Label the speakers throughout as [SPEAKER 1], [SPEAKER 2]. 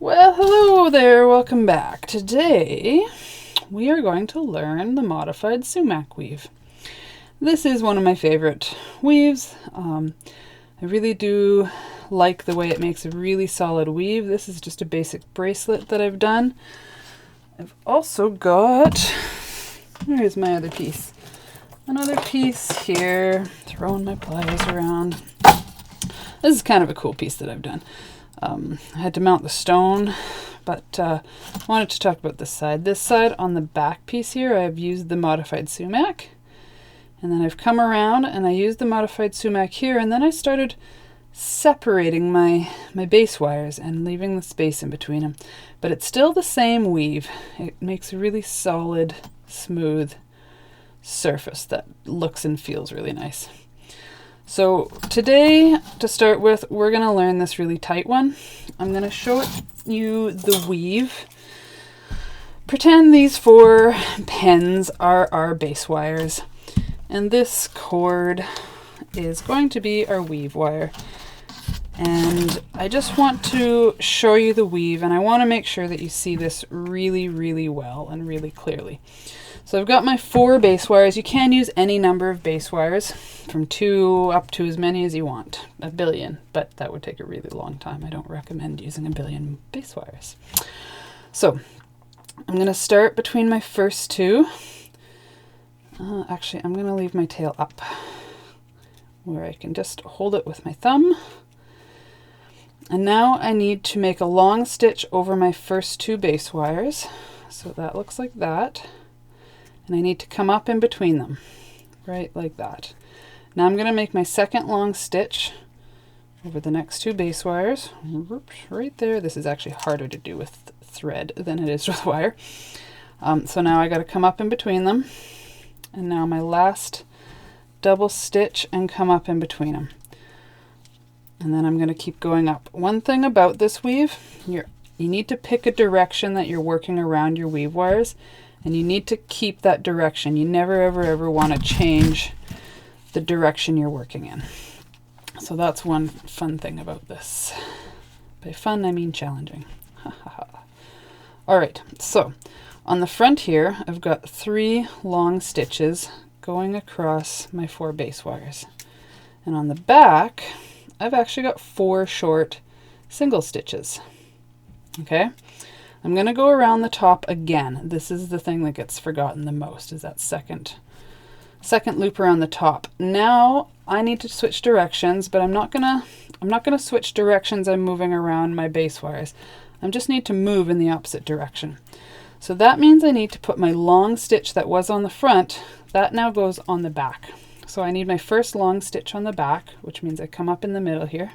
[SPEAKER 1] Well, hello there, welcome back. Today we are going to learn the modified sumac weave. This is one of my favorite weaves. I really do like the way it makes a really solid weave. This is just a basic bracelet that I've done. I've also got, where's my other piece? Another piece here, throwing my pliers around. This is kind of a cool piece that I've done. I had to mount the stone, but I wanted to talk about this side. This side on the back piece here, I've used the modified sumac. And then I've come around and I used the modified sumac here, and then I started separating my base wires and leaving the space in between them. But it's still the same weave. It makes a really solid, smooth surface that looks and feels really nice. So today, to start with, we're going to learn this really tight one. I'm going to show you the weave. Pretend these 4 pins are our base wires, and this cord is going to be our weave wire. And I just want to show you the weave, and I want to make sure that you see this really, really well and really clearly. So I've got my 4 base wires. You can use any number of base wires, from 2 up to as many as you want, 1 billion, but that would take a really long time. I don't recommend using 1 billion base wires. So I'm going to start between my first 2. Actually, I'm going to leave my tail up where I can just hold it with my thumb. And now I need to make a long stitch over my first 2 base wires. So that looks like that. And I need to come up in between them, right like that. Now I'm going to make my second long stitch over the next 2 base wires, right there. This is actually harder to do with thread than it is with wire. So now I got to come up in between them, and now my last double stitch and come up in between them. And then I'm going to keep going up. One thing about this weave, you need to pick a direction that you're working around your weave wires. And you need to keep that direction. You never, ever want to change the direction you're working in. So that's one fun thing about this. By fun, I mean challenging. All right, so on the front here, I've got 3 long stitches going across my 4 base wires. And on the back, I've actually got 4 short single stitches. Okay? I'm going to go around the top again. This is the thing that gets forgotten the most, is that second loop around the top. Now I need to switch directions, but I'm not gonna switch directions. I'm moving around my base wires. I just need to move in the opposite direction. So that means I need to put my long stitch that was on the front, that now goes on the back. So I need my first long stitch on the back, which means I come up in the middle here.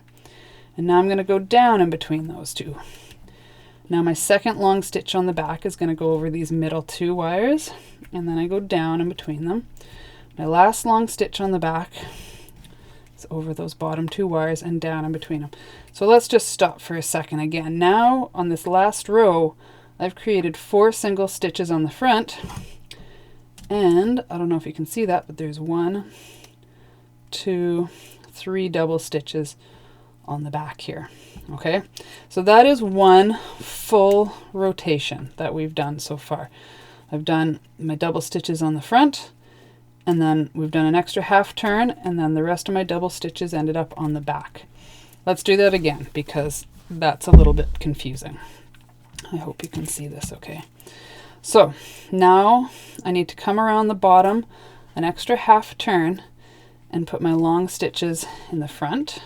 [SPEAKER 1] And now I'm going to go down in between those 2. Now my second long stitch on the back is going to go over these middle 2 wires, and then I go down in between them. My last long stitch on the back is over those bottom 2 wires and down in between them. So let's just stop for a second again. Now on this last row, I've created 4 single stitches on the front, and I don't know if you can see that, but there's 1, 2, 3 double stitches on the back here. Okay, so that is 1 full rotation that we've done so far. I've done my double stitches on the front, and then we've done an extra half turn, and then the rest of my double stitches ended up on the back. Let's do that again, because that's a little bit confusing. I hope you can see this okay. So now I need to come around the bottom an extra half turn and put my long stitches in the front.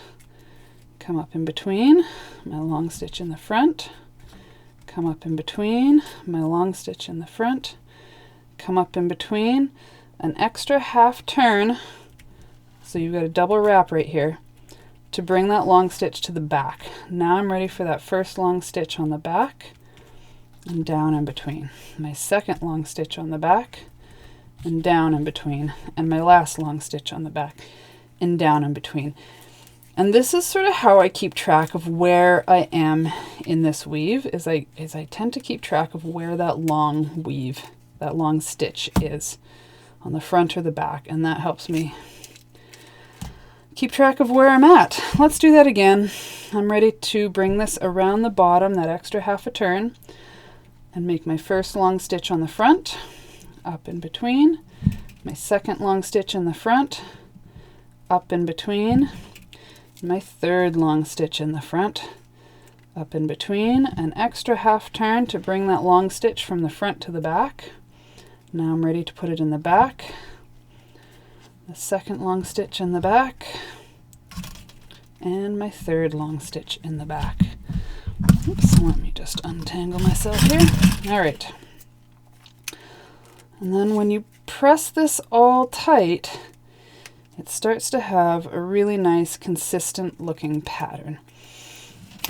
[SPEAKER 1] Come up in between, my long stitch in the front, come up in between, my long stitch in the front, come up in between, an extra half turn, so you've got a double wrap right here, to bring that long stitch to the back. Now I'm ready for that first long stitch on the back, and down in between. My second long stitch on the back, and down in between, and my last long stitch on the back, and down in between. And this is sort of how I keep track of where I am in this weave, is I tend to keep track of where that long weave, that long stitch is on the front or the back, and that helps me keep track of where I'm at. Let's do that again. I'm ready to bring this around the bottom, that extra half a turn, and make my first long stitch on the front, up in between, my second long stitch in the front, up in between, my third long stitch in the front, up in between, an extra half turn to bring that long stitch from the front to the back. Now I'm ready to put it in the back. The second long stitch in the back, and my third long stitch in the back. Oops, let me just untangle myself here. All right. And then when you press this all tight, it starts to have a really nice, consistent looking pattern.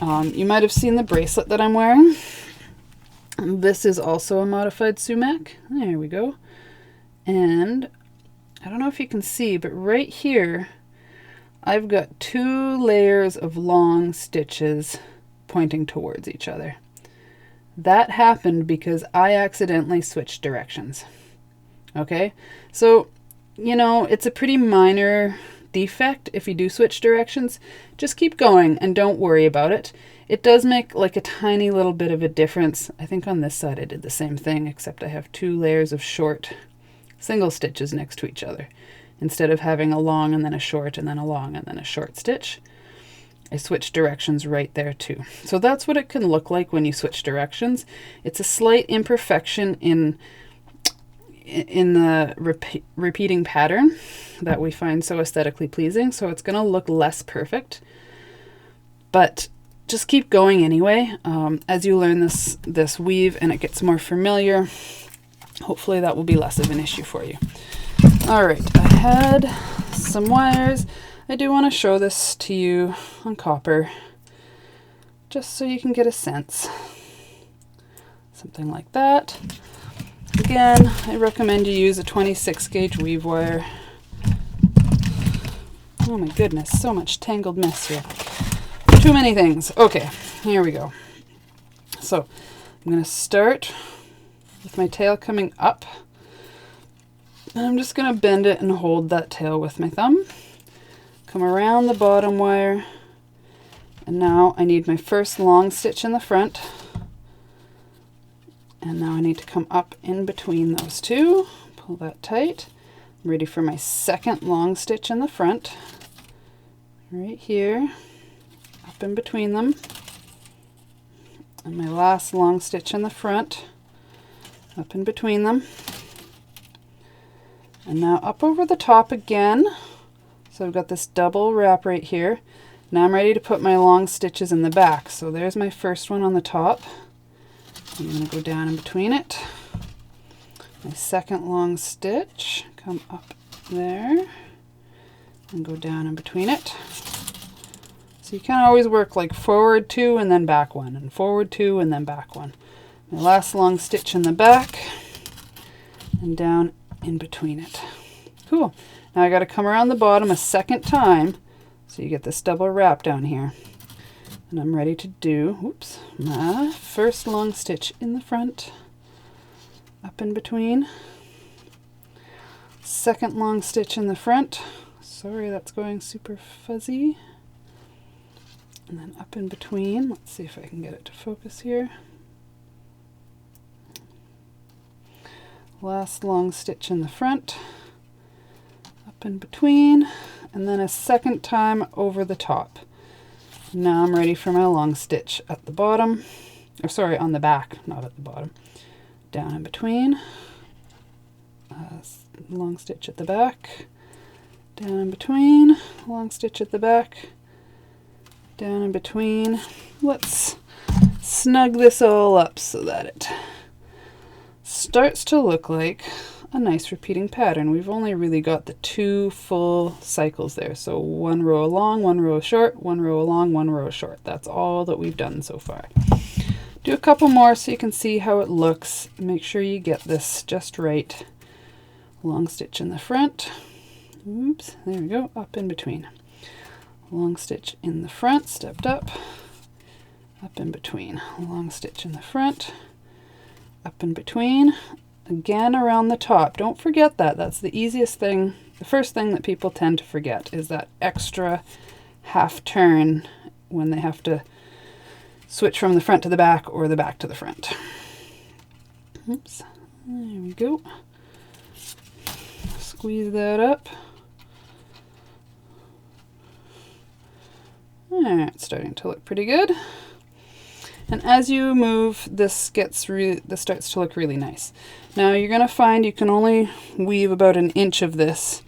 [SPEAKER 1] You might have seen the bracelet that I'm wearing. This is also a modified Soumak. There we go. And I don't know if you can see, but right here, I've got 2 layers of long stitches pointing towards each other. That happened because I accidentally switched directions. Okay, so, you know, it's a pretty minor defect if you do switch directions. Just keep going and don't worry about it. It does make like a tiny little bit of a difference. I think on this side I did the same thing, except I have 2 layers of short single stitches next to each other. Instead of having a long and then a short and then a long and then a short stitch, I switched directions right there too. So that's what it can look like when you switch directions. It's a slight imperfection in the repeating pattern that we find so aesthetically pleasing. So it's going to look less perfect, but just keep going anyway. As you learn this weave and it gets more familiar, hopefully that will be less of an issue for you. All right, I had some wires. I do want to show this to you on copper, just so you can get a sense. Something like that. Again, I recommend you use a 26 gauge weave wire. Oh my goodness, so much tangled mess here. Too many things. Okay, here we go. So I'm going to start with my tail coming up. And I'm just going to bend it and hold that tail with my thumb. Come around the bottom wire. And now I need my first long stitch in the front. And now I need to come up in between those 2. Pull that tight. I'm ready for my second long stitch in the front. Right here. Up in between them. And my last long stitch in the front. Up in between them. And now up over the top again. So I've got this double wrap right here. Now I'm ready to put my long stitches in the back. So there's my first one on the top. I'm going to go down in between it. My second long stitch, come up there and go down in between it. So you can always work like forward 2 and then back 1, and forward 2 and then back 1. My last long stitch in the back and down in between it. Cool. Now I got to come around the bottom a second time so you get this double wrap down here. And I'm ready to do, my first long stitch in the front, up in between, second long stitch in the front. Sorry, that's going super fuzzy. And then up in between. Let's see if I can get it to focus here. Last long stitch in the front, up in between, and then a second time over the top. Now I'm ready for my long stitch at the bottom, or sorry, on the back, not at the bottom. Down in between, long stitch at the back, down in between, long stitch at the back, down in between. Let's snug this all up so that it starts to look like a nice repeating pattern. We've only really got the 2 full cycles there. So 1 row along, 1 row short, 1 row along, 1 row short. That's all that we've done so far. Do a couple more so you can see how it looks. Make sure you get this just right. Long stitch in the front. Oops, there we go, up in between. Long stitch in the front, stepped up in between. Long stitch in the front, up in between, again around the top. Don't forget that. That's the easiest thing The first thing that people tend to forget is that extra half turn when they have to switch from the front to the back or the back to the front. Oops, there we go. Squeeze that up. Alright, starting to look pretty good. And as you move, this starts to look really nice. Now you're going to find you can only weave about an inch of this,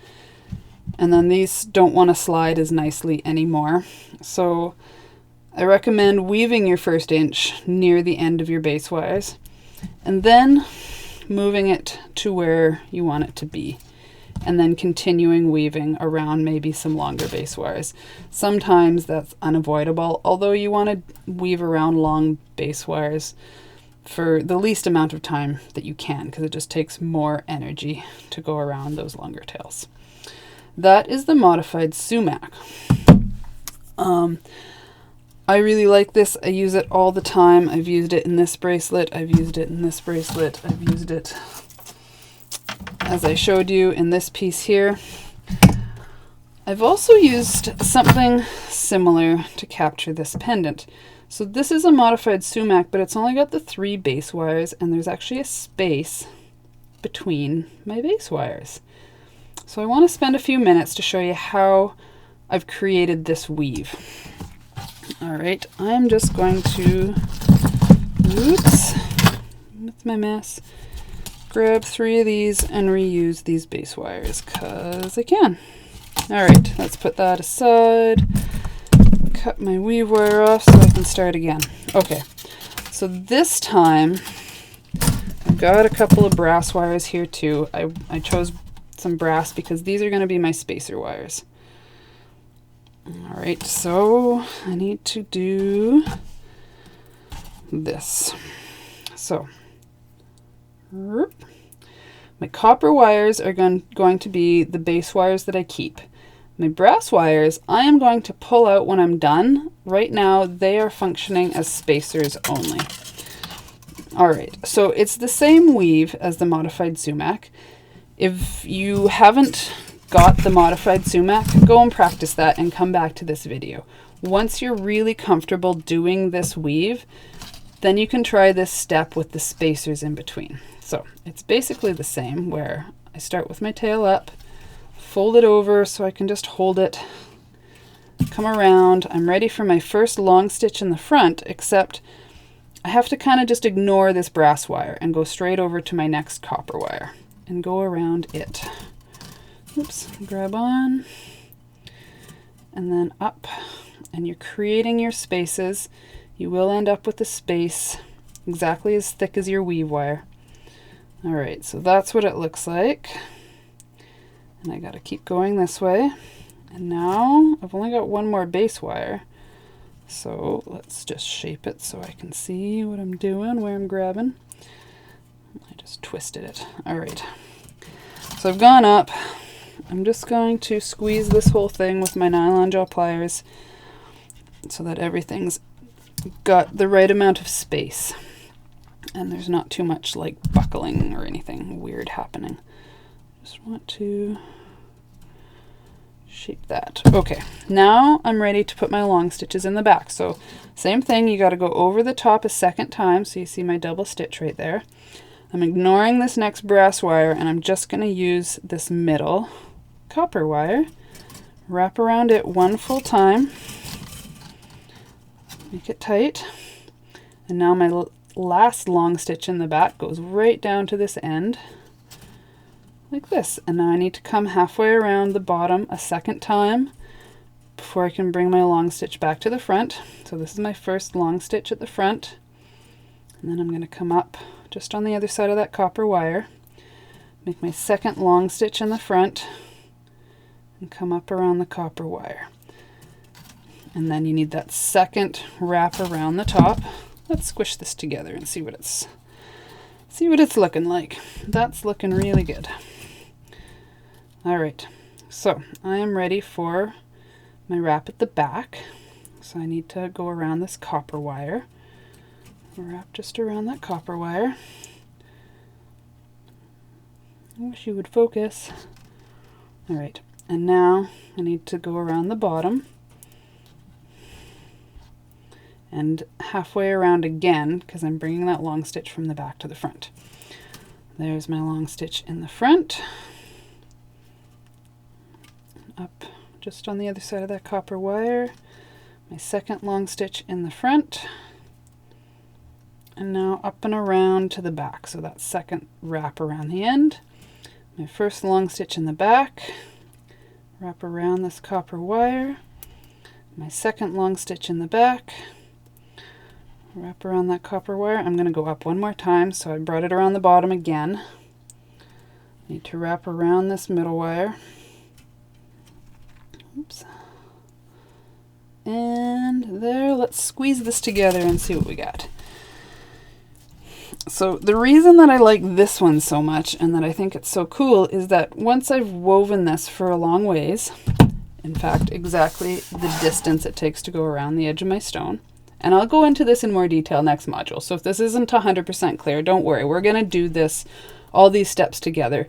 [SPEAKER 1] and then these don't want to slide as nicely anymore. So I recommend weaving your first inch near the end of your base wires, and then moving it to where you want it to be, and then continuing weaving around maybe some longer base wires. Sometimes that's unavoidable, although you want to weave around long base wires for the least amount of time that you can, because it just takes more energy to go around those longer tails. That is the modified sumac. I really like this. I use it all the time. I've used it in this bracelet. I've used it in this bracelet. I've used it, as I showed you, in this piece here. I've also used something similar to capture this pendant. So this is a modified sumac, but it's only got the 3 base wires, and there's actually a space between my base wires. So I want to spend a few minutes to show you how I've created this weave. Alright, I'm just going to, oops, with my mess, grab 3 of these and reuse these base wires because I can. Alright, let's put that aside. Cut my weave wire off so I can start again. Okay, so this time I've got a couple of brass wires here too. I chose some brass because these are going to be my spacer wires. Alright, so I need to do this. So my copper wires are going to be the base wires that I keep. My brass wires I am going to pull out when I'm done. Right now they are functioning as spacers only. Alright, so it's the same weave as the modified sumac. If you haven't got the modified sumac, go and practice that and come back to this video. Once you're really comfortable doing this weave, then you can try this step with the spacers in between. So it's basically the same, where I start with my tail up, fold it over so I can just hold it, come around. I'm ready for my first long stitch in the front, except I have to kind of just ignore this brass wire and go straight over to my next copper wire and go around it. Oops, grab on and then up, and you're creating your spaces. You will end up with a space exactly as thick as your weave wire. Alright, so that's what it looks like. And I gotta keep going this way. And now I've only got 1 more base wire. So let's just shape it so I can see what I'm doing, where I'm grabbing. I just twisted it. Alright, so I've gone up. I'm just going to squeeze this whole thing with my nylon jaw pliers so that everything's got the right amount of space and there's not too much like buckling or anything weird happening. Just want to shape that. Okay, now I'm ready to put my long stitches in the back. So same thing, you got to go over the top a second time, so you see my double stitch right there. I'm ignoring this next brass wire and I'm just going to use this middle copper wire, wrap around it 1 full time, make it tight, and now my last long stitch in the back goes right down to this end like this. And now I need to come halfway around the bottom a second time before I can bring my long stitch back to the front. So this is my first long stitch at the front, and then I'm going to come up just on the other side of that copper wire, make my second long stitch in the front, and come up around the copper wire. And then you need that second wrap around the top. Let's squish this together and see what it's looking like. That's looking really good. Alright, so I am ready for my wrap at the back. So I need to go around this copper wire. Wrap just around that copper wire. I wish you would focus. All right, and now I need to go around the bottom and halfway around again, because I'm bringing that long stitch from the back to the front. There's my long stitch in the front. Up just on the other side of that copper wire, my second long stitch in the front, and now up and around to the back, so that second wrap around the end. My first long stitch in the back, wrap around this copper wire, my second long stitch in the back, wrap around that copper wire. I'm going to go up one more time, so I brought it around the bottom again. Need to wrap around this middle wire. Oops. And there, let's squeeze this together and see what we got. So the reason that I like this one so much and that I think it's so cool is that once I've woven this for a long ways, in fact exactly the distance it takes to go around the edge of my stone, and I'll go into this in more detail next module, so if this isn't 100% clear, don't worry, we're going to do this, all these steps together.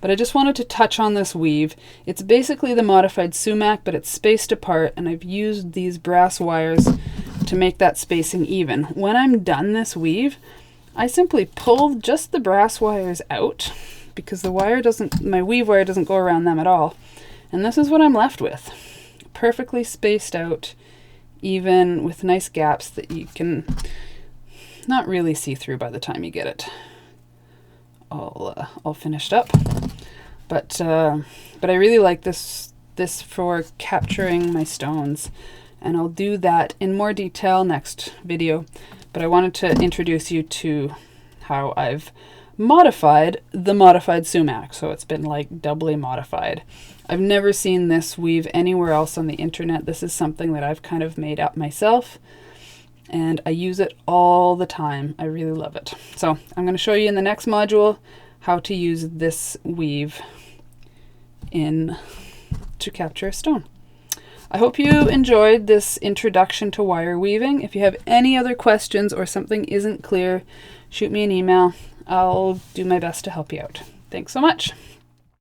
[SPEAKER 1] But I just wanted to touch on this weave. It's basically the modified sumac, but it's spaced apart, and I've used these brass wires to make that spacing even. When I'm done this weave, I simply pull just the brass wires out, because the wire doesn't, my weave wire doesn't go around them at all. And this is what I'm left with. Perfectly spaced out, even with nice gaps that you can not really see through by the time you get it all finished up. But I really like this for capturing my stones, and I'll do that in more detail next video. But I wanted to introduce you to how I've modified the modified sumac, so it's been like doubly modified. I've never seen this weave anywhere else on the internet. This is something that I've kind of made up myself, and I use it all the time. I really love it. So I'm going to show you in the next module how to use this weave to capture a stone. I hope you enjoyed this introduction to wire weaving. If you have any other questions or something isn't clear, shoot me an email. I'll do my best to help you out. Thanks so much.